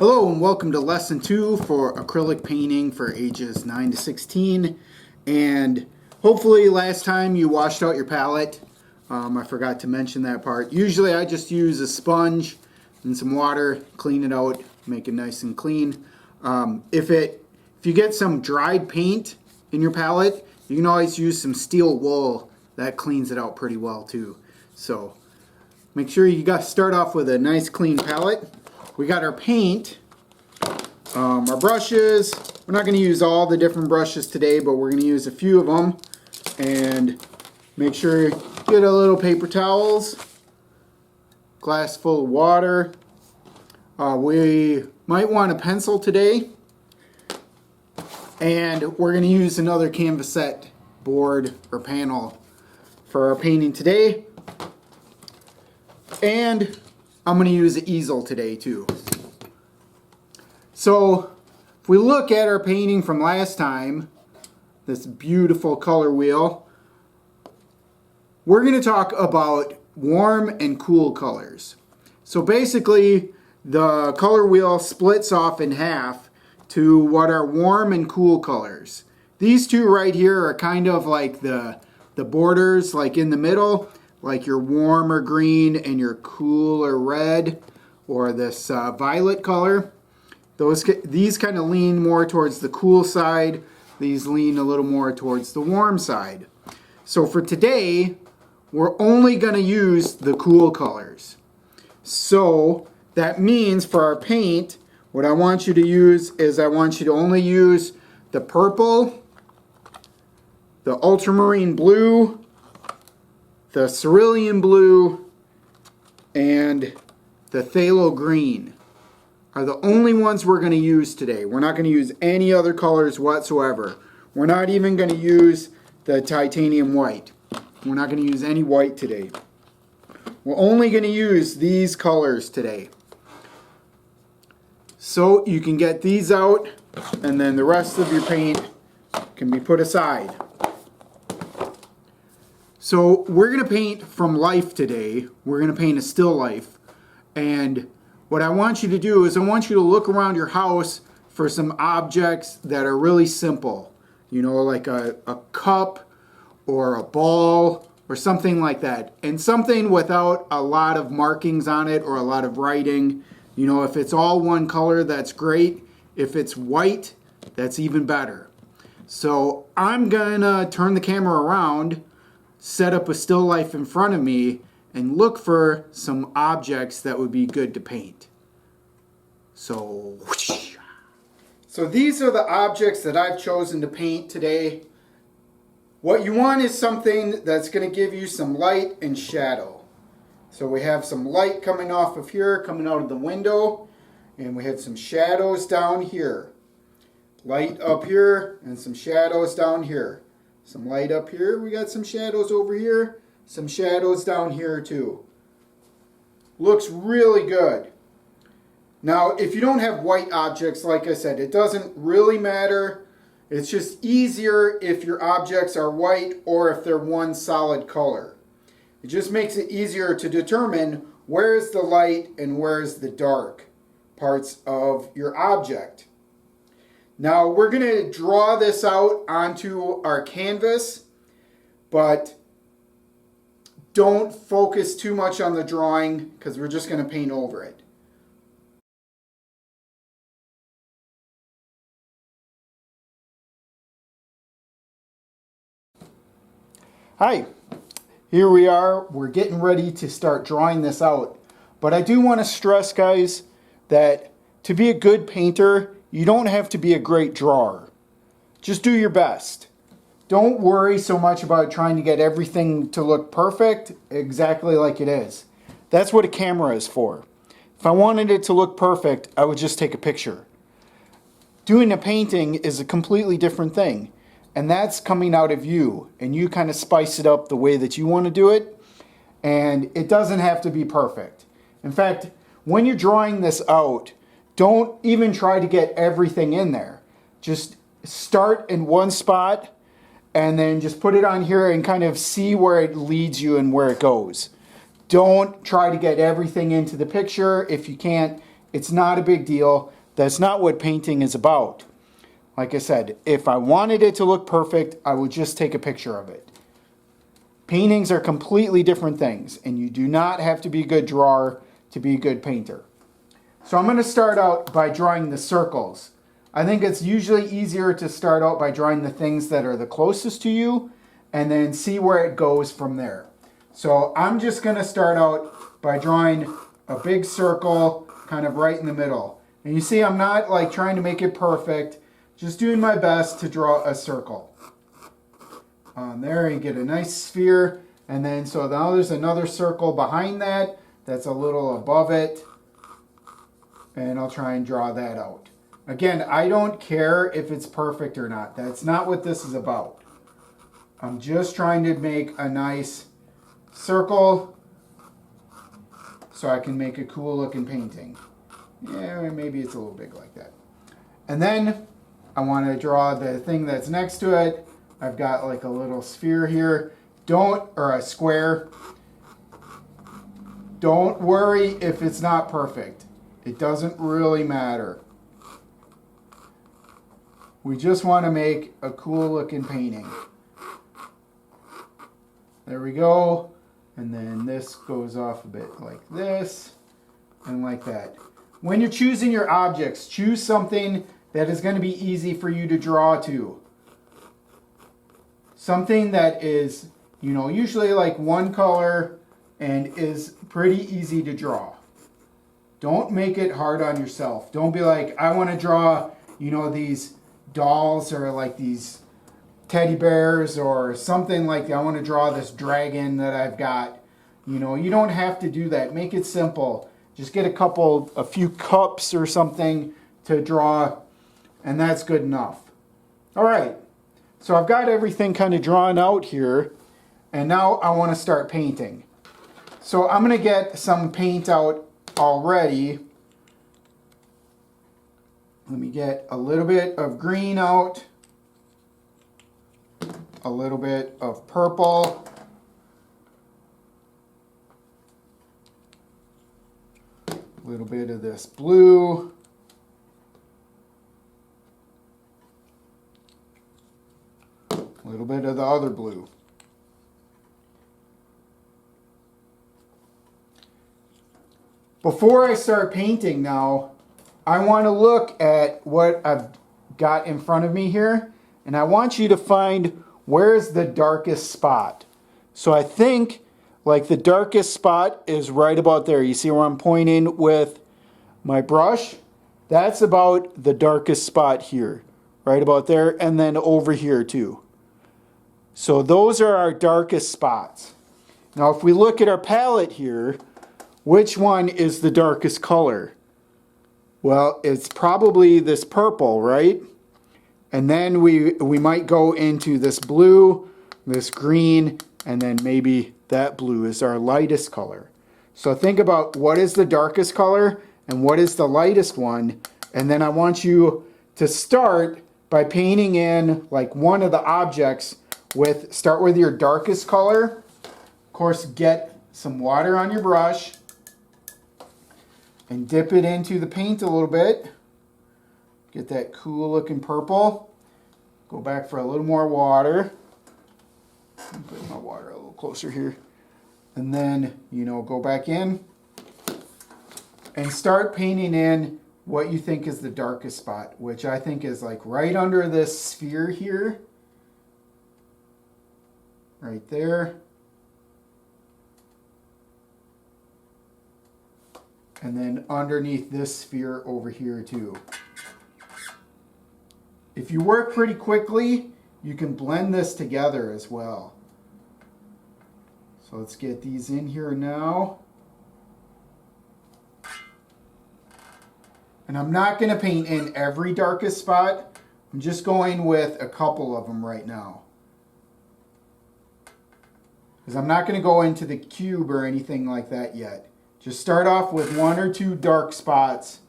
Hello and welcome to lesson 2 for acrylic painting for ages 9 to 16. And hopefully last time you washed out your palette. I forgot to mention that part. Usually I just use a sponge and some water, clean it out, make it nice and clean. If you get some dried paint in your palette, you can always use some steel wool. That cleans it out pretty well too. So make sure you start off with a nice clean palette. We got our paint, our brushes. We're not going to use all the different brushes today, but we're going to use a few of them. And make sure you get a little paper towels, glass full of water. We might want a pencil today. And we're going to use another canvasette board or panel for our painting today. And I'm going to use an easel today too. So if we look at our painting from last time, this beautiful color wheel, we're going to talk about warm and cool colors. So basically the color wheel splits off in half to what are warm and cool colors. These two right here are kind of like the borders, like in the middle, like your warmer green and your cooler red, or this violet color. These kind of lean more towards the cool side. These lean a little more towards the warm side. So for today, we're only going to use the cool colors. So that means for our paint, what I want you to use is I want you to only use the purple, the ultramarine blue, the cerulean blue, and the phthalo green are the only ones we're going to use today. We're not going to use any other colors whatsoever. We're not even going to use the titanium white. We're not going to use any white today. We're only going to use these colors today. So you can get these out, and then the rest of your paint can be put aside. So we're going to paint from life today. We're going to paint a still life. And what I want you to do is I want you to look around your house for some objects that are really simple. You know, like a cup or a ball or something like that. And something without a lot of markings on it or a lot of writing. You know, if it's all one color, that's great. If it's white, that's even better. So I'm going to turn the camera around, set up a still life in front of me, and look for some objects that would be good to paint. So these are the objects that I've chosen to paint today. What you want is something that's going to give you some light and shadow. So we have some light coming off of here, coming out of the window, and we have some shadows down here. Light up here and some shadows down here. Some light up here, we got some shadows over here, some shadows down here too. Looks really good. Now, if you don't have white objects, like I said, it doesn't really matter. It's just easier if your objects are white or if they're one solid color. It just makes it easier to determine where's the light and where's the dark parts of your object. Now we're going to draw this out onto our canvas, but don't focus too much on the drawing because we're just going to paint over it. Hi, here we are. We're getting ready to start drawing this out. But I do want to stress, guys, that to be a good painter, you don't have to be a great drawer. Just do your best. Don't worry so much about trying to get everything to look perfect exactly like it is. That's what a camera is for. If I wanted it to look perfect, I would just take a picture. Doing a painting is a completely different thing. And that's coming out of you. And you kind of spice it up the way that you want to do it. And it doesn't have to be perfect. In fact, when you're drawing this out, don't even try to get everything in there. Just start in one spot and then just put it on here and kind of see where it leads you and where it goes. Don't try to get everything into the picture. If you can't It's not a big deal. That's not what painting is about. Like I said, if I wanted it to look perfect, I would just take a picture of it. Paintings are completely different things, and you do not have to be a good drawer to be a good painter. So I'm going to start out by drawing the circles. I think it's usually easier to start out by drawing the things that are the closest to you, and then see where it goes from there. So I'm just going to start out by drawing a big circle kind of right in the middle. And you see I'm not like trying to make it perfect, just doing my best to draw a circle. There you get a nice sphere, and then so now there's another circle behind that that's a little above it, and I'll try and draw that out. Again, I don't care if it's perfect or not. That's not what this is about. I'm just trying to make a nice circle so I can make a cool looking painting. Yeah, maybe it's a little big like that. And then I want to draw the thing that's next to it. I've got like a little sphere here. Or a square. Don't worry if it's not perfect. It doesn't really matter. We just want to make a cool looking painting. There we go. And then this goes off a bit like this and like that. When you're choosing your objects, choose something that is going to be easy for you to draw to. Something that is, usually like one color and is pretty easy to draw. Don't make it hard on yourself. Don't be like, I want to draw, these dolls or like these teddy bears or something like that. I want to draw this dragon that I've got. You don't have to do that. Make it simple. Just get a few cups or something to draw, and that's good enough. All right, so I've got everything kind of drawn out here, and now I want to start painting. So I'm going to get some paint out already. Let me get a little bit of green out, a little bit of purple, a little bit of this blue, a little bit of the other blue. Before I start painting now, I want to look at what I've got in front of me here, and I want you to find where's the darkest spot. So I think like the darkest spot is right about there. You see where I'm pointing with my brush? That's about the darkest spot here, right about there, and then over here too. So those are our darkest spots. Now if we look at our palette here, which one is the darkest color? Well, it's probably this purple, right? And then we might go into this blue, this green, and then maybe that blue is our lightest color. So think about what is the darkest color and what is the lightest one. And then I want you to start by painting in like one of the objects start with your darkest color. Of course, get some water on your brush and dip it into the paint a little bit. Get that cool looking purple. Go back for a little more water. Put my water a little closer here. And then, go back in and start painting in what you think is the darkest spot, which I think is like right under this sphere here. Right there. And then underneath this sphere over here too. If you work pretty quickly, you can blend this together as well. So let's get these in here now. And I'm not going to paint in every darkest spot. I'm just going with a couple of them right now. Because I'm not going to go into the cube or anything like that yet. Just start off with one or two dark spots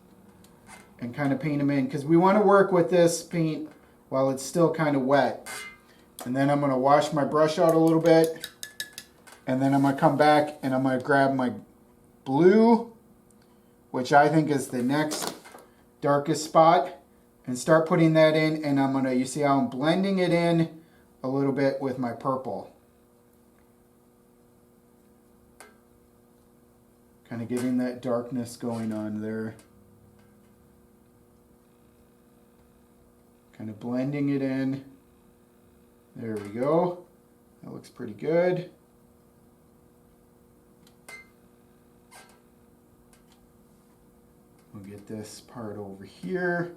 and kind of paint them in. Because we want to work with this paint while it's still kind of wet. And then I'm going to wash my brush out a little bit. And then I'm going to come back and I'm going to grab my blue which I think is the next darkest spot, and start putting that in. And I'm gonna, you see how I'm blending it in a little bit with my purple. Kind of getting that darkness going on there. Kind of blending it in. There we go. That looks pretty good. We'll get this part over here.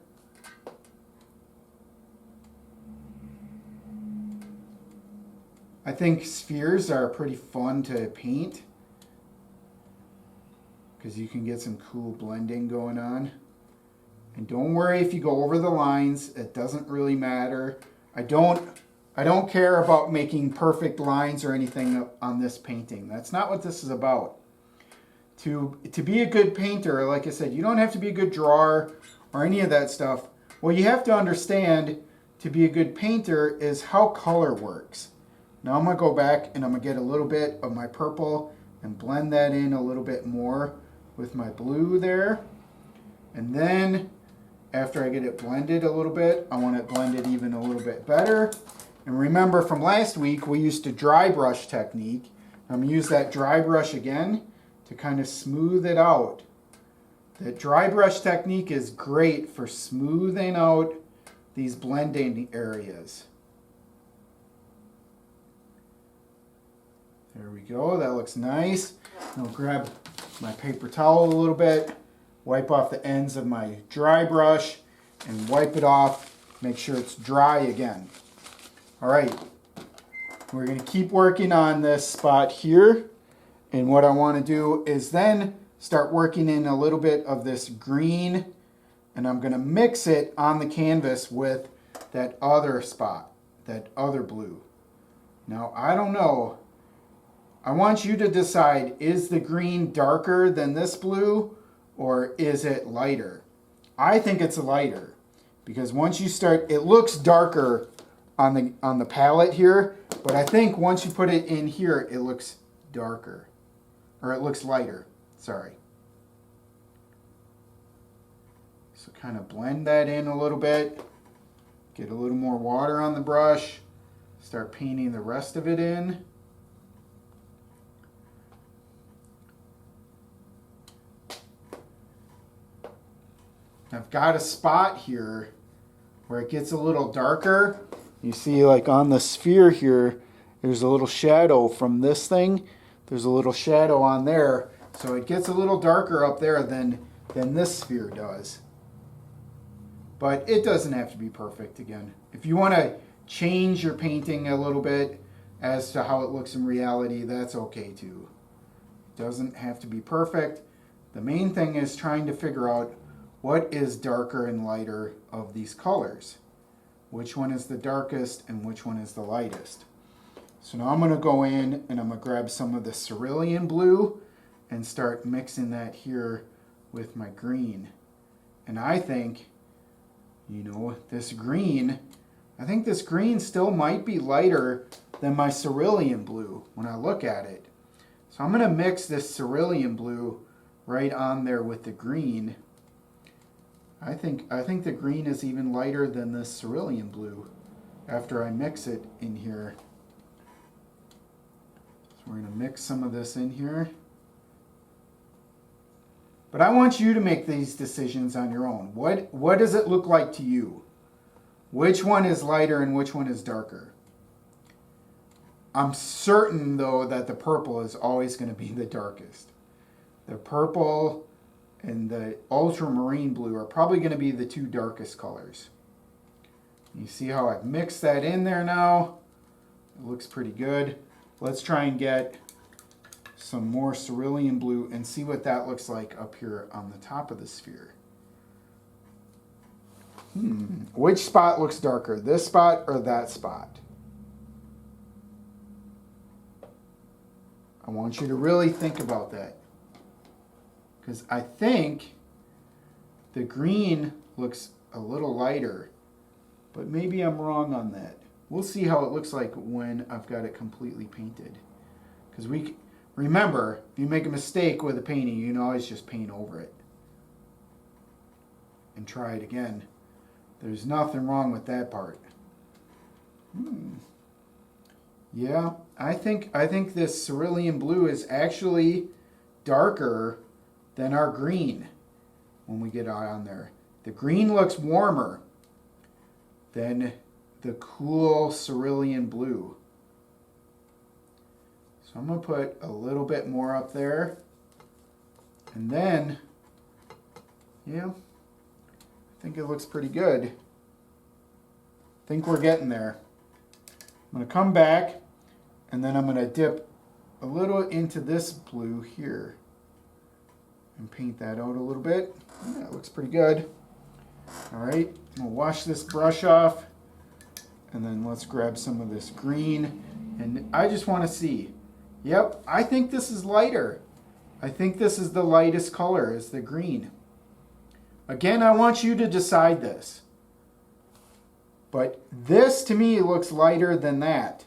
I think spheres are pretty fun to paint because you can get some cool blending going on. And don't worry if you go over the lines, it doesn't really matter. I don't care about making perfect lines or anything on this painting. That's not what this is about. To be a good painter, like I said, you don't have to be a good drawer or any of that stuff. What you have to understand to be a good painter is how color works. Now I'm going to go back and I'm going to get a little bit of my purple and blend that in a little bit more with my blue there. And then after I get it blended a little bit, I want it blended even a little bit better. And remember from last week, we used a dry brush technique. I'm going to use that dry brush again to kind of smooth it out. The dry brush technique is great for smoothing out these blending areas. There we go, that looks nice. I'll grab my paper towel a little bit, wipe off the ends of my dry brush, and wipe it off, make sure it's dry again. All right, we're gonna keep working on this spot here, and what I wanna do is then start working in a little bit of this green, and I'm gonna mix it on the canvas with that other spot, that other blue. Now, I don't know, I want you to decide, is the green darker than this blue or is it lighter? I think it's lighter because once you start, it looks darker on the palette here, but I think once you put it in here, it looks darker, or it looks lighter, sorry. So kind of blend that in a little bit, get a little more water on the brush, start painting the rest of it in. I've got a spot here where it gets a little darker. You see, like on the sphere here, there's a little shadow from this thing. There's a little shadow on there. So it gets a little darker up there than this sphere does. But it doesn't have to be perfect again. If you want to change your painting a little bit as to how it looks in reality, that's okay too. It doesn't have to be perfect. The main thing is trying to figure out what is darker and lighter of these colors. Which one is the darkest and which one is the lightest. So now I'm going to go in and I'm going to grab some of the cerulean blue and start mixing that here with my green. And I think, you know, this green, I think this green still might be lighter than my cerulean blue when I look at it. So I'm going to mix this cerulean blue right on there with the green. I think the green is even lighter than this cerulean blue after I mix it in here. So we're going to mix some of this in here. But I want you to make these decisions on your own. What does it look like to you? Which one is lighter and which one is darker? I'm certain, though, that the purple is always going to be the darkest. The purple and the ultramarine blue are probably going to be the two darkest colors. You see how I've mixed that in there now? It looks pretty good. Let's try and get some more cerulean blue and see what that looks like up here on the top of the sphere. Which spot looks darker, this spot or that spot? I want you to really think about that. Because I think the green looks a little lighter, but maybe I'm wrong on that. We'll see how it looks like when I've got it completely painted. Because remember, if you make a mistake with a painting, you can always just paint over it. and try it again. There's nothing wrong with that part. Yeah, I think this cerulean blue is actually darker than our green when we get on there. The green looks warmer than the cool cerulean blue. So I'm going to put a little bit more up there. And then, yeah, I think it looks pretty good. I think we're getting there. I'm going to come back and then I'm going to dip a little into this blue here and paint that out a little bit. Yeah, it looks pretty good. All right, I'm going to wash this brush off and then let's grab some of this green. And I just want to see. Yep, I think this is lighter. I think this is the lightest color, is the green. Again, I want you to decide this. But this, to me, looks lighter than that.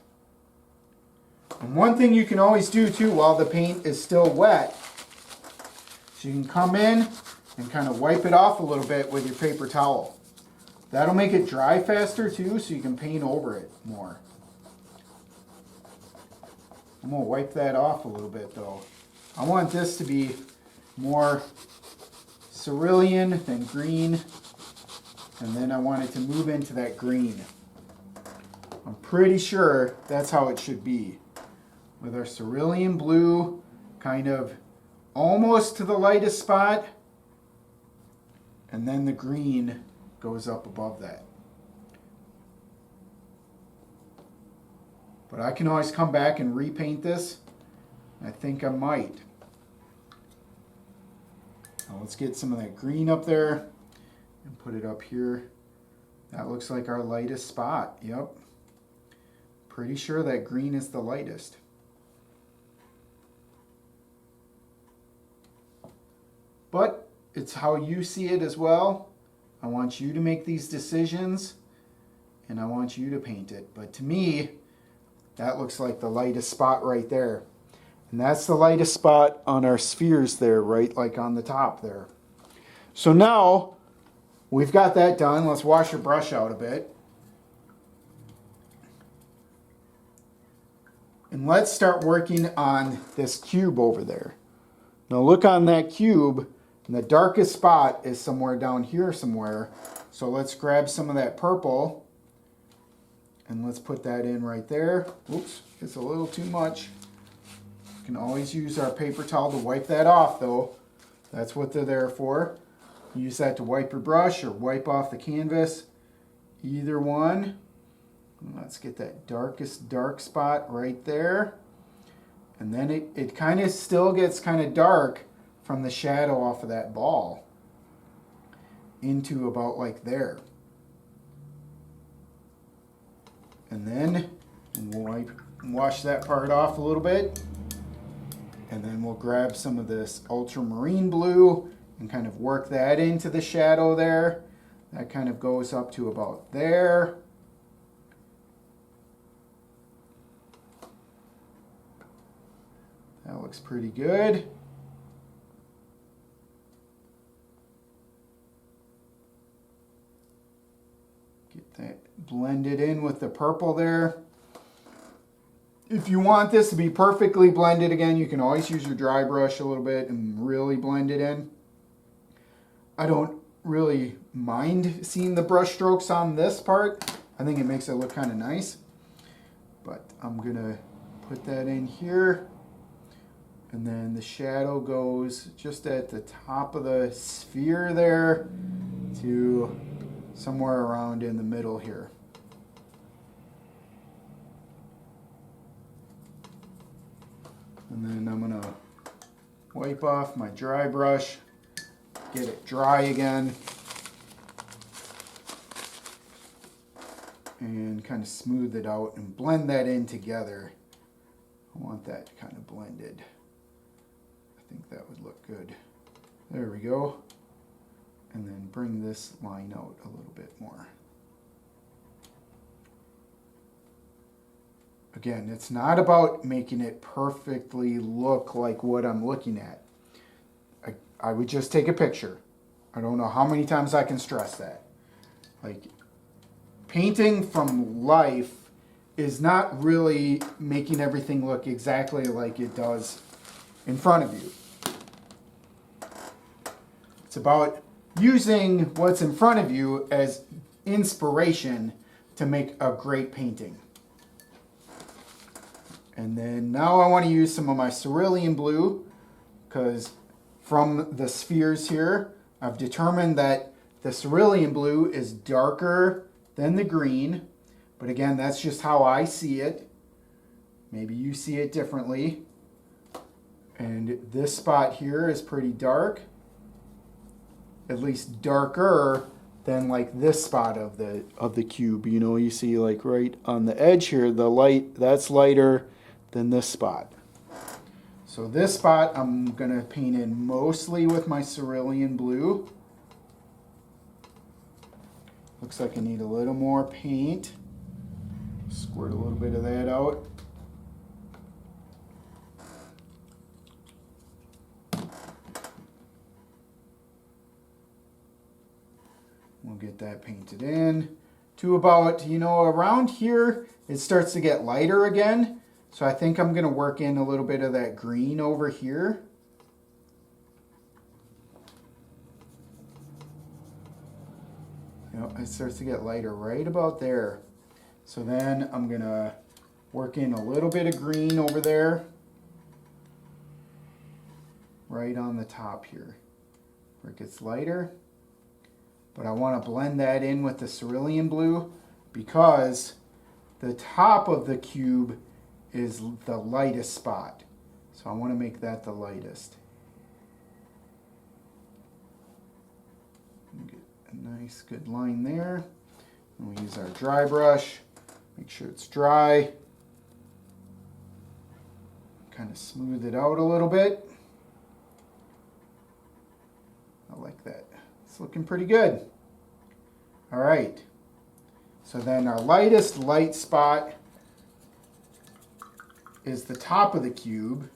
And one thing you can always do, too, while the paint is still wet, is you can come in and kind of wipe it off a little bit with your paper towel. That'll make it dry faster, too, so you can paint over it more. I'm going to wipe that off a little bit, though. I want this to be more cerulean than green. And then I want it to move into that green. I'm pretty sure that's how it should be. With our cerulean blue kind of almost to the lightest spot. And then the green goes up above that. But I can always come back and repaint this. I think I might. Now let's get some of that green up there and put it up here. That looks like our lightest spot. Yep. Pretty sure that green is the lightest. But it's how you see it as well. I want you to make these decisions and I want you to paint it. But to me, that looks like the lightest spot right there. And that's the lightest spot on our spheres there, right like on the top there. So now we've got that done. Let's wash your brush out a bit. And let's start working on this cube over there. Now look on that cube, and the darkest spot is somewhere down here somewhere. So let's grab some of that purple and let's put that in right there. Oops, it's a little too much. We can always use our paper towel to wipe that off though. That's what they're there for. Use that to wipe your brush or wipe off the canvas. Either one. Let's get that darkest dark spot right there. And then it kind of still gets kind of dark from the shadow off of that ball into about like there. And then we'll wash that part off a little bit. And then we'll grab some of this ultramarine blue and kind of work that into the shadow there. That kind of goes up to about there. That looks pretty good. Get that blended in with the purple there. If you want this to be perfectly blended again, you can always use your dry brush a little bit and really blend it in. I don't really mind seeing the brush strokes on this part. I think it makes it look kind of nice. But I'm going to put that in here. And then the shadow goes just at the top of the sphere there to somewhere around in the middle here. And then I'm going to wipe off my dry brush, get it dry again, and kind of smooth it out and blend that in together. I want that kind of blended. I think that would look good. There we go. And then bring this line out a little bit more. Again, it's not about making it perfectly look like what I'm looking at. I would just take a picture. I don't know how many times I can stress that. Like, painting from life is not really making everything look exactly like it does in front of you. It's about using what's in front of you as inspiration to make a great painting. And then now I want to use some of my cerulean blue, because from the spheres here, I've determined that the cerulean blue is darker than the green. But again, that's just how I see it. Maybe you see it differently. And this spot here is pretty dark. At least darker than like this spot of the cube. You know, you see like right on the edge here, the light, that's lighter than this spot. So this spot I'm going to paint in mostly with my cerulean blue. Looks like I need a little more paint. Squirt a little bit of that out. We'll get that painted in to about, you know, around here it starts to get lighter again. So I think I'm going to work in a little bit of that green over here. You know, it starts to get lighter right about there. So then I'm going to work in a little bit of green over there. Right on the top here, where it gets lighter. But I want to blend that in with the cerulean blue because the top of the cube is the lightest spot. So I want to make that the lightest. Get a nice good line there. And we'll use our dry brush. Make sure it's dry. Kind of smooth it out a little bit. I like that. It's looking pretty good. All right. So then our lightest light spot is the top of the cube.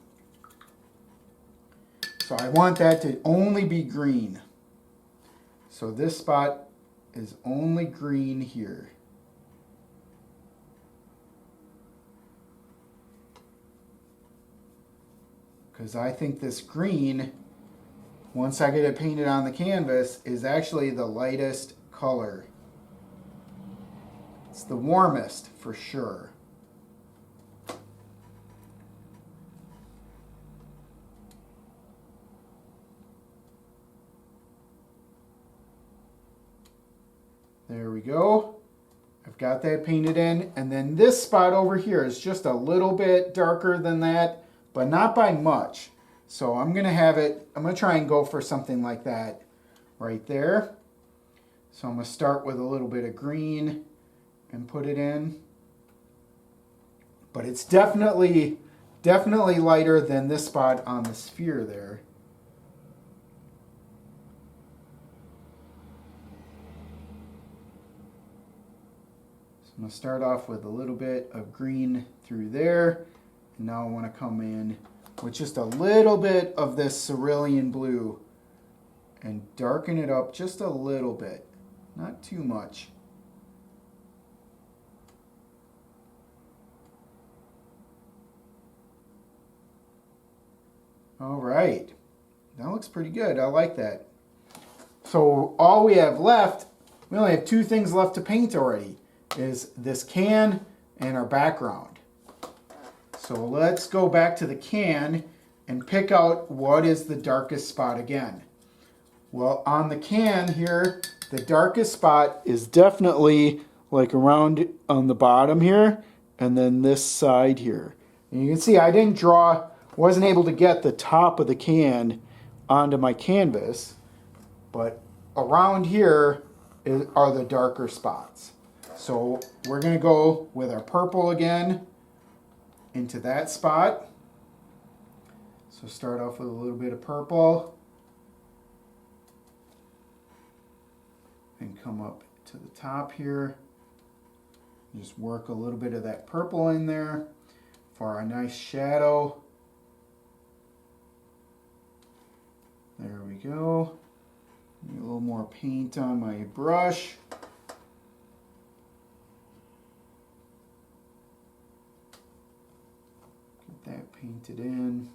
So I want that to only be green. So this spot is only green here. Because I think this green, once I get it painted on the canvas, is actually the lightest color. It's the warmest for sure. There we go. I've got that painted in. And then this spot over here is just a little bit darker than that, but not by much. So I'm going to try and go for something like that right there. So I'm going to start with a little bit of green and put it in. But it's definitely lighter than this spot on the sphere there. I'm going to start off with a little bit of green through there. And now I want to come in with just a little bit of this cerulean blue and darken it up just a little bit, not too much. All right, that looks pretty good. I like that. So all we have left, we only have two things left to paint already. Is this can and our background. So let's go back to the can and pick out what is the darkest spot again. Well, on the can here, the darkest spot is definitely like around on the bottom here and then this side here. And you can see I wasn't able to get the top of the can onto my canvas, but around here are the darker spots. So we're going to go with our purple again into that spot. So start off with a little bit of purple and come up to the top here. Just work a little bit of that purple in there for a nice shadow. There we go. A little more paint on my brush. Get that painted in.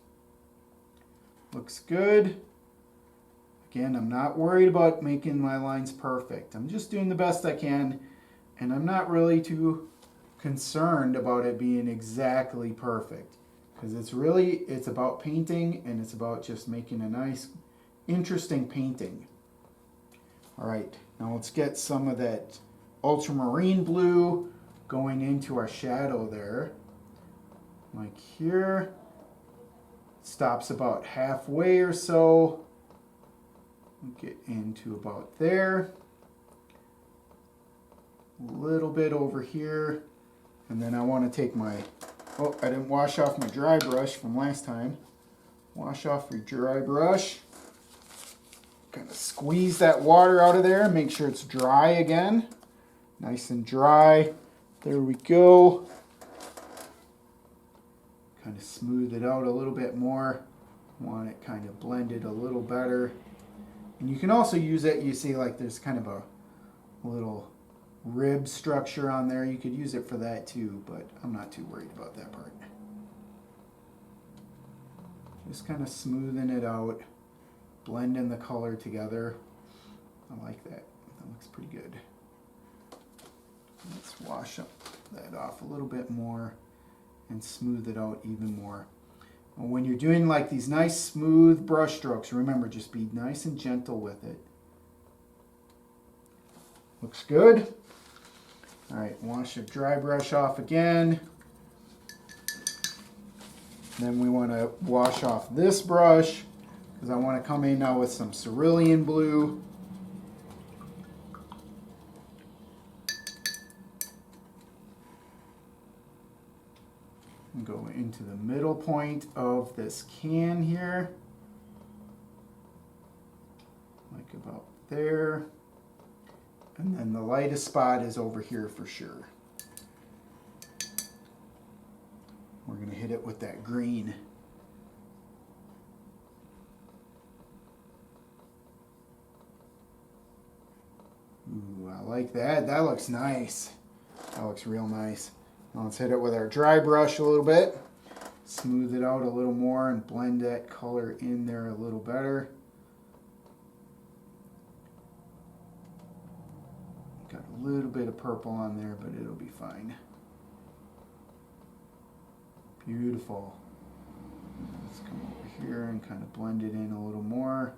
Looks good. Again, I'm not worried about making my lines perfect. I'm just doing the best I can, and I'm not really too concerned about it being exactly perfect, because it's about painting, and it's about just making a nice, interesting painting. All right, now let's get some of that ultramarine blue going into our shadow there. Like here, stops about halfway or so. Get into about there. A little bit over here. And then I want to take my, oh, I didn't wash off my dry brush from last time. Wash off your dry brush. Kind of squeeze that water out of there. Make sure it's dry again. Nice and dry. There we go. Kind of smooth it out a little bit more. Want it kind of blended a little better. And you can also use it, you see like there's kind of a little rib structure on there. You could use it for that too, but I'm not too worried about that part. Just kind of smoothing it out, blending the color together. I like that. That looks pretty good. Let's wash that off a little bit more and smooth it out even more. When you're doing like these nice smooth brush strokes, remember, just be nice and gentle with it. Looks good. All right, wash your dry brush off again. Then we want to wash off this brush because I want to come in now with some cerulean blue. And go into the middle point of this can here, like about there. And then the lightest spot is over here for sure. We're going to hit it with that green. Ooh, I like that. That looks nice. That looks real nice. Now let's hit it with our dry brush a little bit. Smooth it out a little more and blend that color in there a little better. Got a little bit of purple on there, but it'll be fine. Beautiful. Let's come over here and kind of blend it in a little more.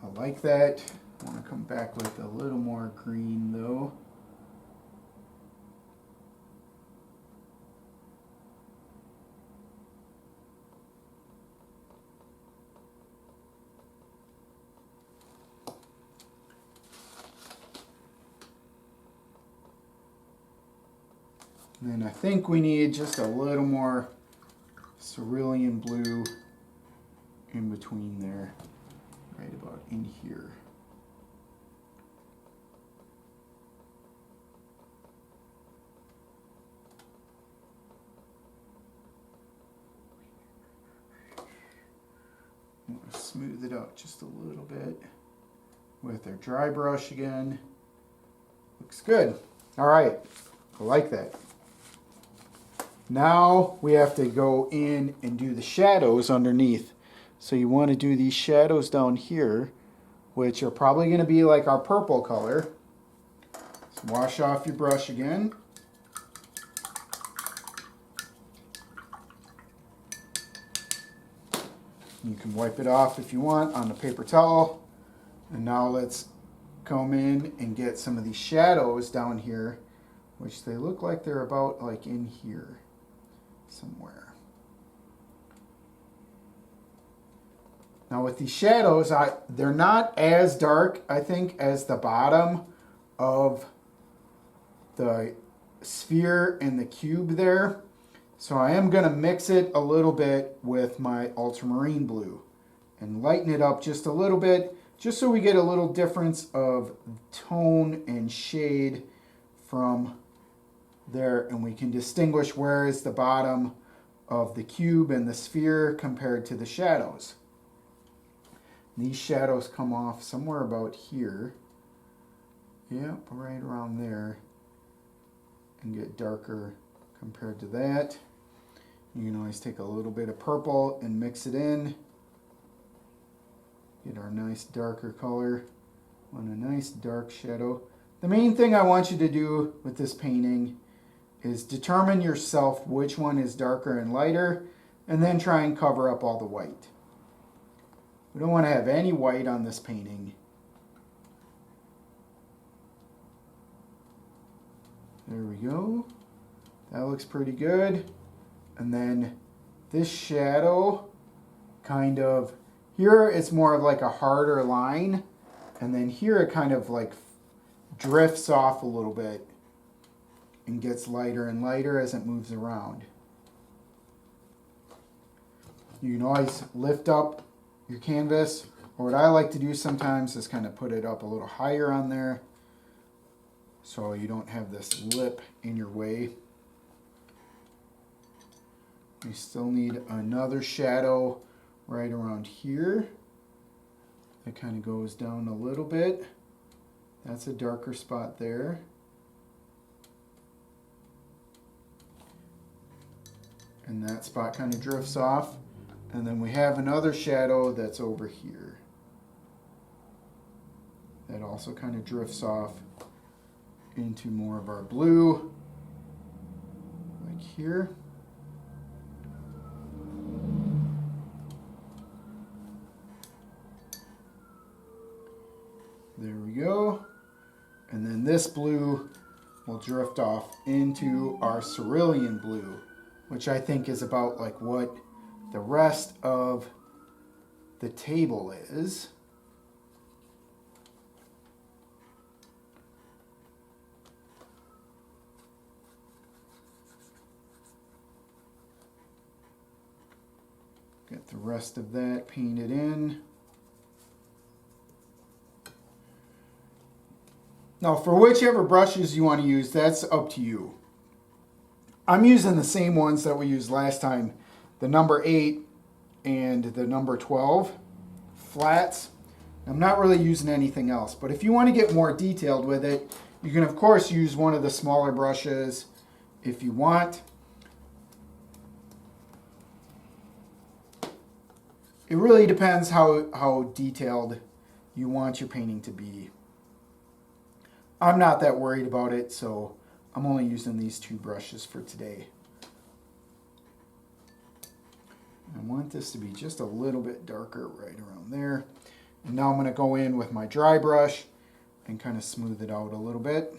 I like that. I want to come back with a little more green though. And then I think we need just a little more cerulean blue in between there, right about in here. I'm going to smooth it out just a little bit with our dry brush again. Looks good. All right, I like that. Now we have to go in and do the shadows underneath. So you want to do these shadows down here, which are probably going to be like our purple color. So wash off your brush again. You can wipe it off if you want on a paper towel. And now let's come in and get some of these shadows down here, which they look like they're about like in here somewhere. Now with these shadows, they're not as dark, I think, as the bottom of the sphere and the cube there. So I am going to mix it a little bit with my ultramarine blue and lighten it up just a little bit, just so we get a little difference of tone and shade from there, and we can distinguish where is the bottom of the cube and the sphere compared to the shadows. These shadows come off somewhere about here. Yep, right around there. And get darker compared to that. You can always take a little bit of purple and mix it in. Get our nice darker color on a nice dark shadow. The main thing I want you to do with this painting is determine yourself which one is darker and lighter, and then try and cover up all the white. We don't want to have any white on this painting. There we go. That looks pretty good. And then this shadow, kind of, here it's more of like a harder line. And then here it kind of like drifts off a little bit and gets lighter and lighter as it moves around. You can always lift up your canvas, or what I like to do sometimes is kind of put it up a little higher on there so you don't have this lip in your way. We still need another shadow right around here. That kind of goes down a little bit. That's a darker spot there. And that spot kind of drifts off. And then we have another shadow that's over here. That also kind of drifts off into more of our blue, like here. There we go. And then this blue will drift off into our cerulean blue, which I think is about like what the rest of the table is. Get the rest of that painted in. Now, for whichever brushes you want to use, that's up to you. I'm using the same ones that we used last time, the number 8 and the number 12 flats. I'm not really using anything else, but if you want to get more detailed with it, you can of course use one of the smaller brushes if you want. It really depends how detailed you want your painting to be. I'm not that worried about it, so I'm only using these 2 brushes for today. I want this to be just a little bit darker right around there. And now I'm going to go in with my dry brush and kind of smooth it out a little bit.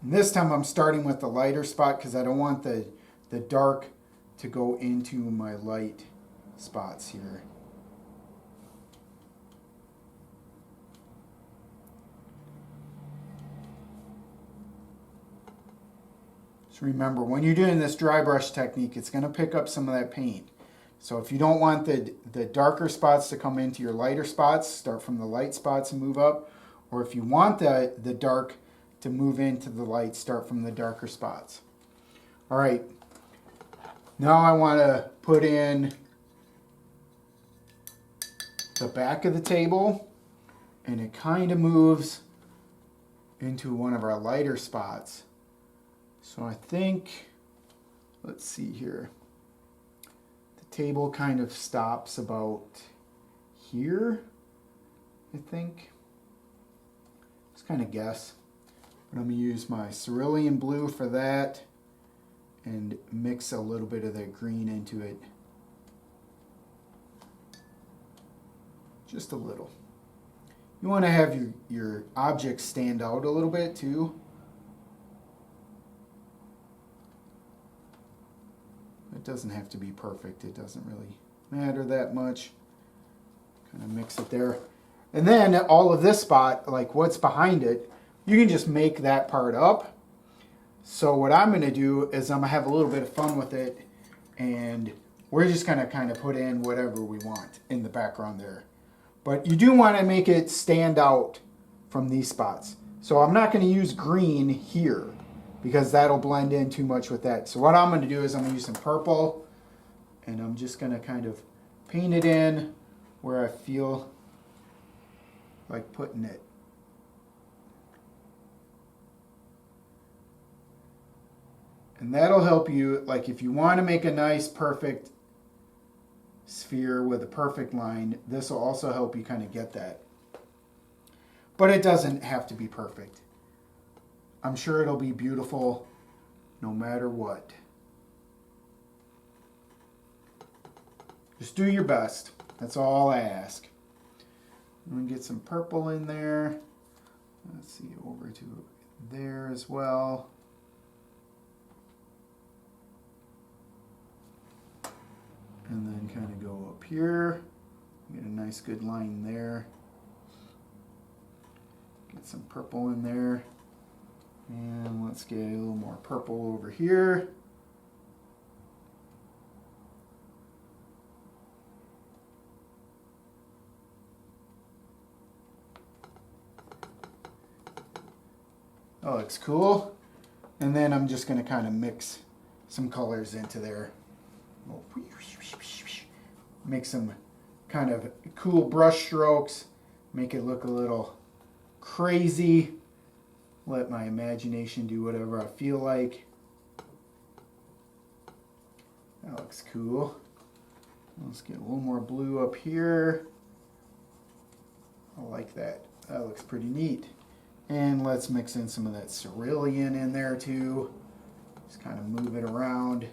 And this time I'm starting with the lighter spot because I don't want the dark to go into my light spots here. So remember, when you're doing this dry brush technique, it's going to pick up some of that paint. So if you don't want the darker spots to come into your lighter spots, start from the light spots and move up. Or if you want the dark to move into the light, start from the darker spots. All right. Now I want to put in the back of the table, and it kind of moves into one of our lighter spots. So I think, let's see here, the table kind of stops about here, I think. Just kind of guess. But I'm going to use my cerulean blue for that and mix a little bit of that green into it. Just a little. You want to have your objects stand out a little bit too. It doesn't have to be perfect. It doesn't really matter that much. Kind of mix it there. And then all of this spot, like what's behind it, you can just make that part up. So what I'm going to do is I'm going to have a little bit of fun with it, and we're just going to kind of put in whatever we want in the background there. But you do want to make it stand out from these spots. So I'm not going to use green here because that'll blend in too much with that. So what I'm going to do is I'm going to use some purple, and I'm just going to kind of paint it in where I feel like putting it. And that'll help you, like if you want to make a nice perfect sphere with a perfect line, this will also help you kind of get that. But it doesn't have to be perfect. I'm sure it'll be beautiful no matter what. Just do your best. That's all I ask. I'm going to get some purple in there. Let's see, over to there as well. And then kind of go up here. Get a nice good line there. Get some purple in there. And let's get a little more purple over here. That looks cool. And then I'm just going to kind of mix some colors into there. Make some kind of cool brush strokes. Make it look a little crazy. Let my imagination do whatever I feel like. That looks cool. Let's get a little more blue up here. I like that. That looks pretty neat. And let's mix in some of that cerulean in there too. Just kind of move it around.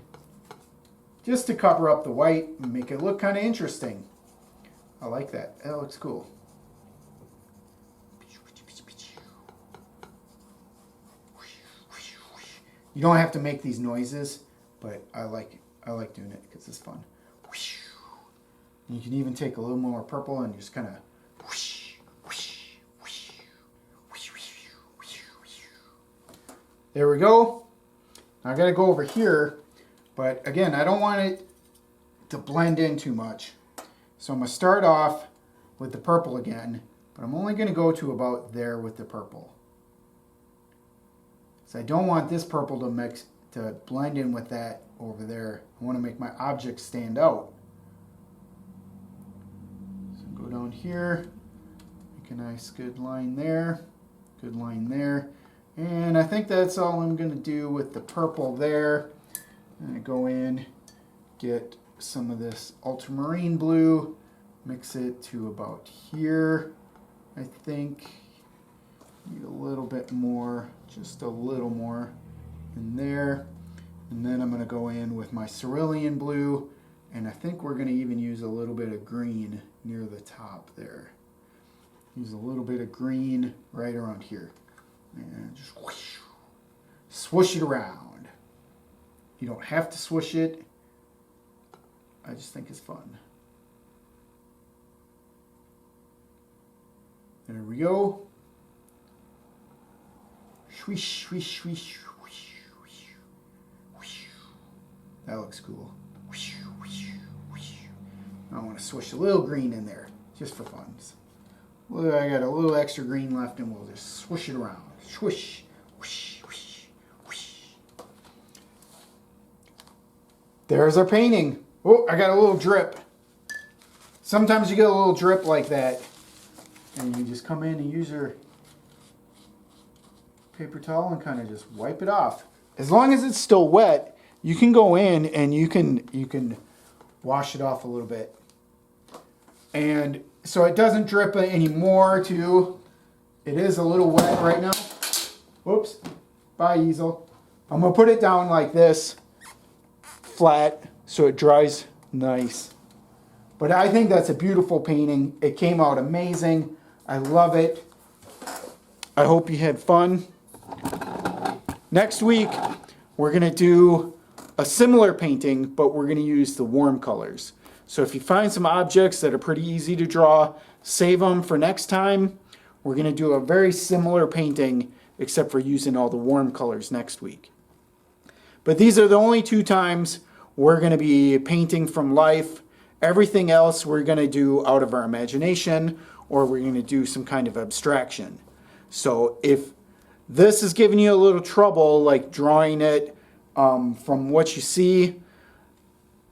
Just to cover up the white and make it look kind of interesting. I like that. That looks cool. You don't have to make these noises, but I like doing it because it's fun. And you can even take a little more purple and just kind of. There we go. Now I got to go over here. But again, I don't want it to blend in too much. So I'm going to start off with the purple again, but I'm only going to go to about there with the purple. So I don't want this purple to blend in with that over there. I want to make my object stand out. So go down here, make a nice good line there, good line there. And I think that's all I'm going to do with the purple there. And I go in, get some of this ultramarine blue, mix it to about here. I think need a little bit more, just a little more in there. And then I'm going to go in with my cerulean blue, and I think we're going to even use a little bit of green near the top there. Use a little bit of green right around here. And just whoosh, swoosh it around. You don't have to swoosh it. I just think it's fun. There we go. Swish, swish, swish, swish, swish, swish. That looks cool. Swish, swish, swish. I want to swish a little green in there, just for fun. Well, I got a little extra green left, and we'll just swish it around. Swish, swish, swish, swish. There's our painting. Oh, I got a little drip. Sometimes you get a little drip like that, and you just come in and use your paper towel and kind of just wipe it off. As long as it's still wet, you can go in and you can wash it off a little bit. And so it doesn't drip anymore too. It is a little wet right now. Whoops. Bye, easel. I'm going to put it down like this, flat, so it dries nice. But I think that's a beautiful painting. It came out amazing. I love it. I hope you had fun. Next week, we're going to do a similar painting, but we're going to use the warm colors. So if you find some objects that are pretty easy to draw, save them for next time. We're going to do a very similar painting, except for using all the warm colors next week. But these are the only 2 times we're going to be painting from life. Everything else we're going to do out of our imagination, or we're going to do some kind of abstraction. So if this is giving you a little trouble, like drawing it from what you see,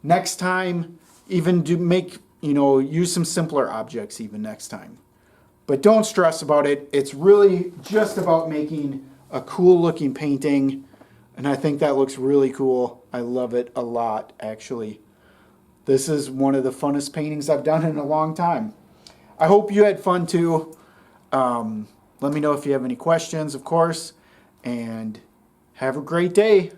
next time, even make use some simpler objects even next time. But don't stress about it. It's really just about making a cool looking painting. And I think that looks really cool. I love it a lot, actually. This is one of the funnest paintings I've done in a long time. I hope you had fun too. Let me know if you have any questions, of course. And have a great day.